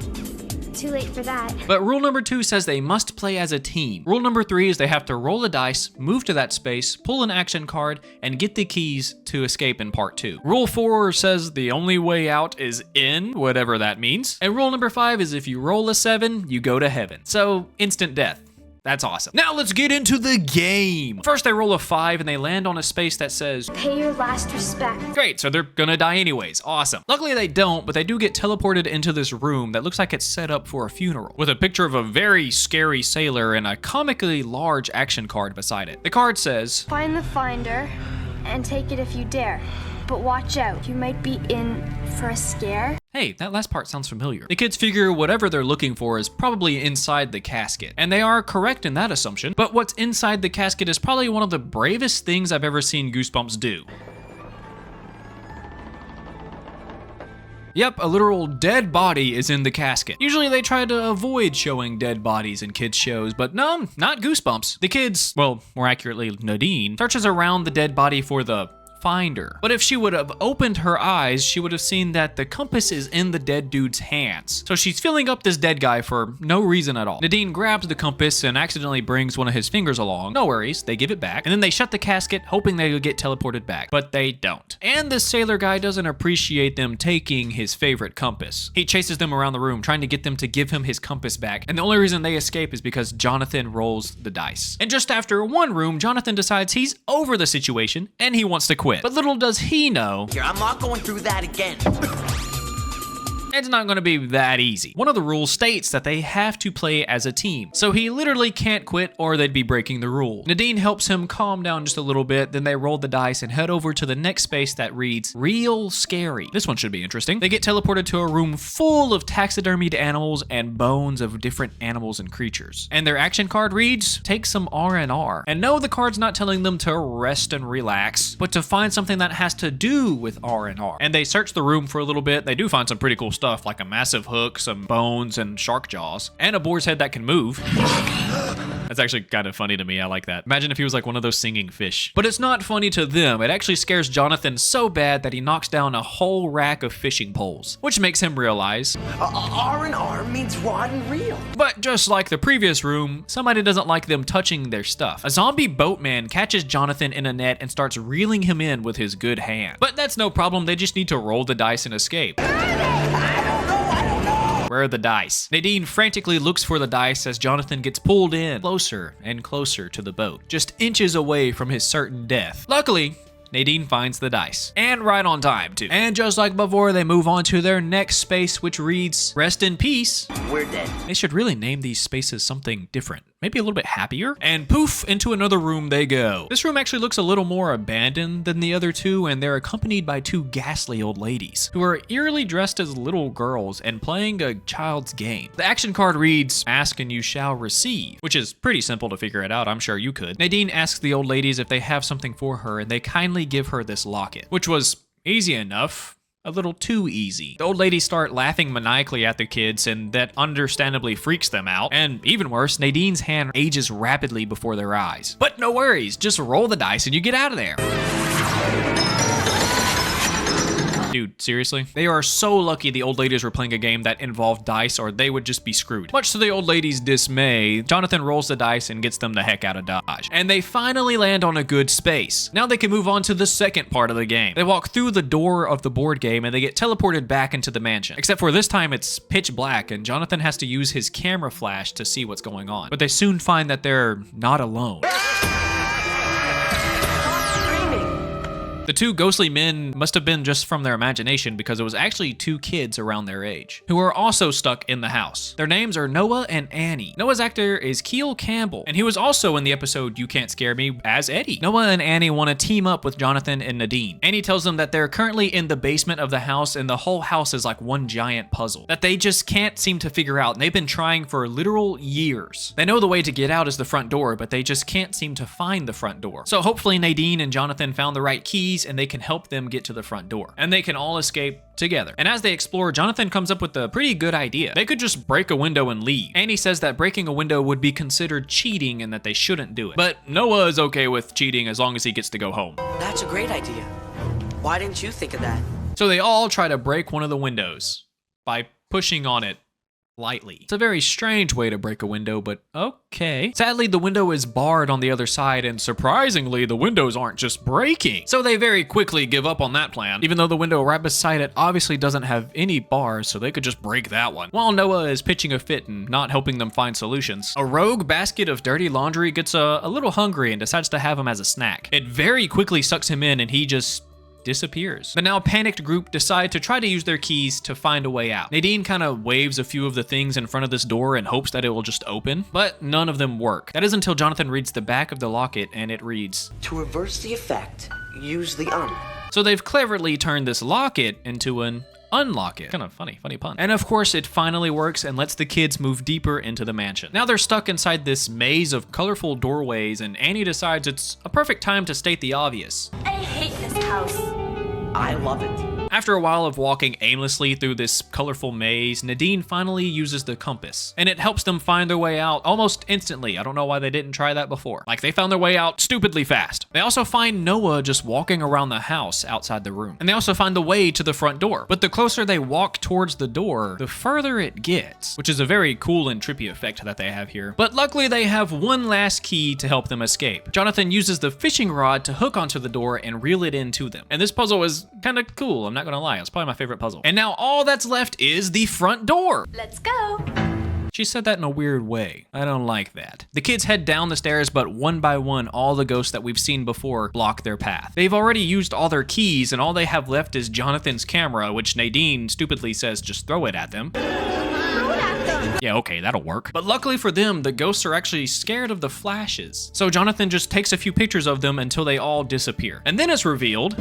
[SPEAKER 8] Too late for that.
[SPEAKER 1] But rule number 2 says they must play as a team. Rule number 3 is they have to roll a dice, move to that space, pull an action card, and get the keys to escape in part 2. Rule 4 says the only way out is in, whatever that means. And rule number 5 is if you roll a 7, you go to heaven. So, instant death. That's awesome. Now let's get into the game. First they roll a 5 and they land on a space that says,
[SPEAKER 8] pay your last respect.
[SPEAKER 1] Great, so they're gonna die anyways. Awesome. Luckily they don't, but they do get teleported into this room that looks like it's set up for a funeral, with a picture of a very scary sailor and a comically large action card beside it. The card says,
[SPEAKER 8] find the finder and take it if you dare. But watch out, you might be in for a scare.
[SPEAKER 1] Hey, that last part sounds familiar. The kids figure whatever they're looking for is probably inside the casket, and they are correct in that assumption, but what's inside the casket is probably one of the bravest things I've ever seen Goosebumps do. Yep, a literal dead body is in the casket. Usually they try to avoid showing dead bodies in kids shows, but no, not Goosebumps. The kids, well, more accurately, Nadine, searches around the dead body for the finder. But if she would have opened her eyes, she would have seen that the compass is in the dead dude's hands. So she's filling up this dead guy for no reason at all. Nadine grabs the compass and accidentally brings one of his fingers along. No worries, they give it back. And then they shut the casket, hoping they would get teleported back. But they don't. And the sailor guy doesn't appreciate them taking his favorite compass. He chases them around the room, trying to get them to give him his compass back. And the only reason they escape is because Jonathan rolls the dice. And just after one room, Jonathan decides he's over the situation and he wants to quit. But little does he know,
[SPEAKER 10] Here, I'm not going through that again.
[SPEAKER 1] it's not going to be that easy. One of the rules states that they have to play as a team, so he literally can't quit or they'd be breaking the rule. Nadine helps him calm down just a little bit, then they roll the dice and head over to the next space that reads, Real Scary. This one should be interesting. They get teleported to a room full of taxidermied animals and bones of different animals and creatures. And their action card reads, Take some R&R. And no, the card's not telling them to rest and relax, but to find something that has to do with R&R. And they search the room for a little bit. They do find some pretty cool stuff, like a massive hook, some bones, and shark jaws, and a boar's head that can move. That's actually kind of funny to me. I like that. Imagine if he was like one of those singing fish. But it's not funny to them. It actually scares Jonathan so bad that he knocks down a whole rack of fishing poles, which makes him realize
[SPEAKER 10] R&R means raw and real.
[SPEAKER 1] But just like the previous room, somebody doesn't like them touching their stuff. A zombie boatman catches Jonathan in a net and starts reeling him in with his good hand. But that's no problem. They just need to roll the dice and escape. Where are the dice? Nadine frantically looks for the dice as Jonathan gets pulled in closer and closer to the boat, just inches away from his certain death. Luckily, Nadine finds the dice. And right on time, too. And just like before, they move on to their next space, which reads, Rest in Peace.
[SPEAKER 10] We're dead.
[SPEAKER 1] They should really name these spaces something different. Maybe a little bit happier. And poof, into another room they go. This room actually looks a little more abandoned than the other two, and they're accompanied by two ghastly old ladies who are eerily dressed as little girls and playing a child's game. The action card reads, Ask and you shall receive, which is pretty simple to figure it out. I'm sure you could. Nadine asks the old ladies if they have something for her, and they kindly give her this locket, which was easy enough. A little too easy. The old ladies start laughing maniacally at the kids, and that understandably freaks them out. And even worse, Nadine's hand ages rapidly before their eyes. But no worries, just roll the dice and you get out of there. Dude, seriously? They are so lucky the old ladies were playing a game that involved dice, or they would just be screwed. Much to the old ladies' dismay, Jonathan rolls the dice and gets them the heck out of Dodge. And they finally land on a good space. Now they can move on to the second part of the game. They walk through the door of the board game and they get teleported back into the mansion. Except for this time it's pitch black and Jonathan has to use his camera flash to see what's going on. But they soon find that they're not alone. The two ghostly men must have been just from their imagination because it was actually two kids around their age who are also stuck in the house. Their names are Noah and Annie. Noah's actor is Keel Campbell, and he was also in the episode You Can't Scare Me as Eddie. Noah and Annie want to team up with Jonathan and Nadine. Annie tells them that they're currently in the basement of the house and the whole house is like one giant puzzle that they just can't seem to figure out, and they've been trying for literal years. They know the way to get out is the front door, but they just can't seem to find the front door. So hopefully Nadine and Jonathan found the right keys and they can help them get to the front door. And they can all escape together. And as they explore, Jonathan comes up with a pretty good idea. They could just break a window and leave. Annie says that breaking a window would be considered cheating and that they shouldn't do it. But Noah is okay with cheating as long as he gets to go home.
[SPEAKER 10] That's a great idea. Why didn't you think of that?
[SPEAKER 1] So they all try to break one of the windows by pushing on it lightly. It's a very strange way to break a window, but okay. Sadly, the window is barred on the other side, and surprisingly, the windows aren't just breaking. So they very quickly give up on that plan, even though the window right beside it obviously doesn't have any bars, so they could just break that one. While Noah is pitching a fit and not helping them find solutions, a rogue basket of dirty laundry gets a little hungry and decides to have him as a snack. It very quickly sucks him in, and he just disappears. The now panicked group decide to try to use their keys to find a way out. Nadine kind of waves a few of the things in front of this door and hopes that it will just open, but none of them work. That is until Jonathan reads the back of the locket and it reads,
[SPEAKER 10] To reverse the effect, use the
[SPEAKER 1] So they've cleverly turned this locket into an unlock it. Kind of funny pun. And of course, it finally works and lets the kids move deeper into the mansion. Now they're stuck inside this maze of colorful doorways, and Annie decides it's a perfect time to state the obvious.
[SPEAKER 8] I hate this house.
[SPEAKER 10] I love it.
[SPEAKER 1] After a while of walking aimlessly through this colorful maze, Nadine finally uses the compass, and it helps them find their way out almost instantly. I don't know why they didn't try that before. Like, they found their way out stupidly fast. They also find Noah just walking around the house outside the room, and they also find the way to the front door. But the closer they walk towards the door, the further it gets, which is a very cool and trippy effect that they have here. But luckily, they have one last key to help them escape. Jonathan uses the fishing rod to hook onto the door and reel it in to them. And this puzzle is kind of cool, I'm not gonna lie. It's probably my favorite puzzle. And now all that's left is the front door.
[SPEAKER 8] Let's go.
[SPEAKER 1] She said that in a weird way. I don't like that. The kids head down the stairs, but one by one, all the ghosts that we've seen before block their path. They've already used all their keys, and all they have left is Jonathan's camera, which Nadine stupidly says just throw it at them. Yeah, okay, that'll work. But luckily for them, the ghosts are actually scared of the flashes. So Jonathan just takes a few pictures of them until they all disappear. And then it's revealed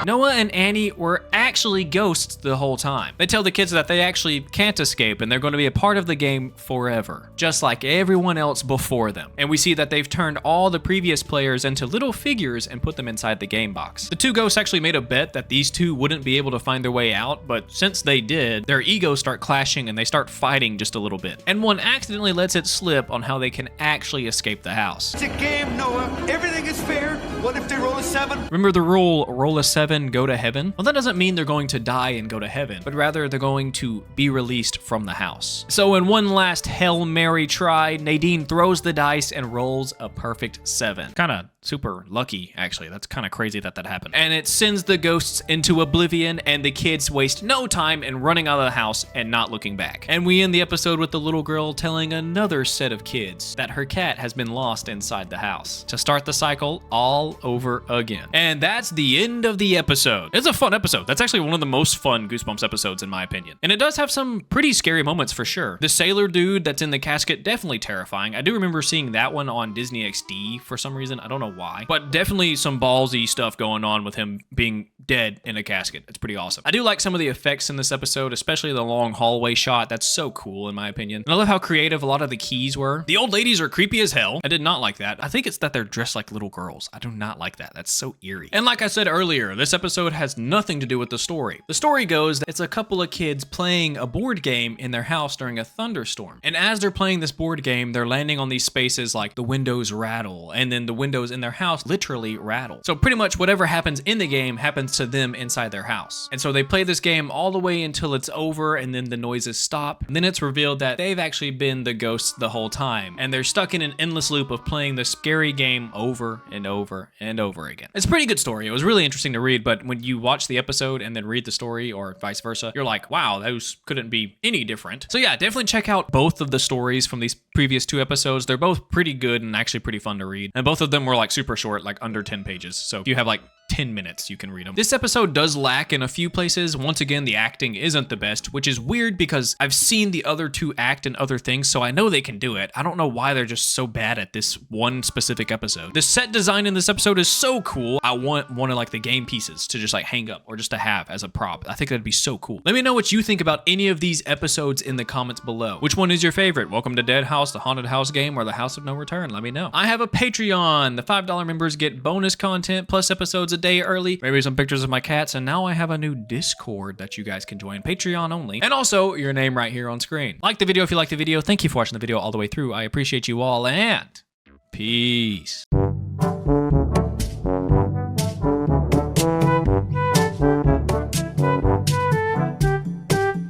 [SPEAKER 1] Noah and Annie were actually ghosts the whole time. They tell the kids that they actually can't escape and they're going to be a part of the game forever, just like everyone else before them. And we see that they've turned all the previous players into little figures and put them inside the game box. The two ghosts actually made a bet that these two wouldn't be able to find their way out, but since they did, their egos start clashing and they start fighting just a little bit. And one accidentally lets it slip on how they can actually escape the house.
[SPEAKER 11] It's a game, Noah. Everything is fair. What if they roll a 7?
[SPEAKER 1] Remember the rule, roll a 7, go to heaven? Well, that doesn't mean they're going to die and go to heaven, but rather they're going to be released from the house. So in one last Hail Mary try, Nadine throws the dice and rolls a perfect 7. Kind of super lucky, actually. That's kind of crazy that that happened. And it sends the ghosts into oblivion, and the kids waste no time in running out of the house and not looking back. And we end the episode with the little girl telling another set of kids that her cat has been lost inside the house, to start the cycle all over again. And that's the end of the episode. It's a fun episode. That's actually one of the most fun Goosebumps episodes in my opinion. And it does have some pretty scary moments for sure. The sailor dude that's in the casket, definitely terrifying. I do remember seeing that one on Disney XD for some reason. I don't know why, but definitely some ballsy stuff going on with him being dead in a casket. It's pretty awesome. I do like some of the effects in this episode, especially the long hallway shot. That's so cool in my opinion. And I love how creative a lot of the keys were. The old ladies are creepy as hell. I did not like that. I think it's that they're dressed like little girls. I do not like that. That's so eerie. And like I said earlier, this episode has nothing to do with the story. The story goes that it's a couple of kids playing a board game in their house during a thunderstorm. And as they're playing this board game, they're landing on these spaces like the windows rattle, and then the windows in their house literally rattle. So pretty much whatever happens in the game happens to them inside their house. And so they play this game all the way until it's over, and then the noises stop. And then it's revealed that they've actually been the ghosts the whole time, and they're stuck in an endless loop of playing the scary game over and over and over again. It's a pretty good story. It was really interesting to read, but when you watch the episode and then read the story, or vice versa, you're like, wow, those couldn't be any different. So yeah, definitely check out both of the stories from these previous two episodes. They're both pretty good and actually pretty fun to read. And both of them were like super short, like under 10 pages. So if you have like 10 minutes, you can read them. This episode does lack in a few places. Once again, the acting isn't the best, which is weird because I've seen the other two act in other things, so I know they can do it. I don't know why they're just so bad at this one specific episode. The set design in this episode is so cool. I want one of like the game pieces to just like hang up or just to have as a prop. I think that'd be so cool. Let me know what you think about any of these episodes in the comments below. Which one is your favorite? Welcome to Dead House, the Haunted House game, or the House of No Return? Let me know. I have a Patreon. The $5 members get bonus content plus episodes a day early, maybe some pictures of my cats, and now I have a new Discord that you guys can join, Patreon only, and also your name right here on screen. Like the video if you like the video. Thank you for watching the video all the way through. I appreciate you all, and peace.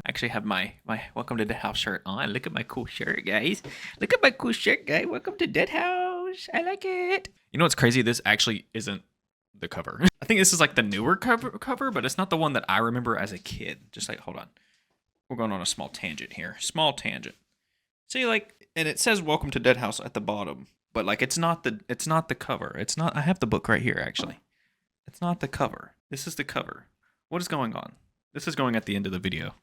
[SPEAKER 1] Actually have my Welcome to Dead House shirt on. Look at my cool shirt, guys. Look at my cool shirt, guys. Welcome to Dead House. I like it. You know what's crazy? This actually isn't the cover. I think this is like the newer cover, but it's not the one that I remember as a kid. Just like, hold on. We're going on a small tangent here. Small tangent. See, like, and it says Welcome to Dead House at the bottom, but like it's not the cover. It's not. I have the book right here actually. It's not the cover. This is the cover. What is going on? This is going at the end of the video.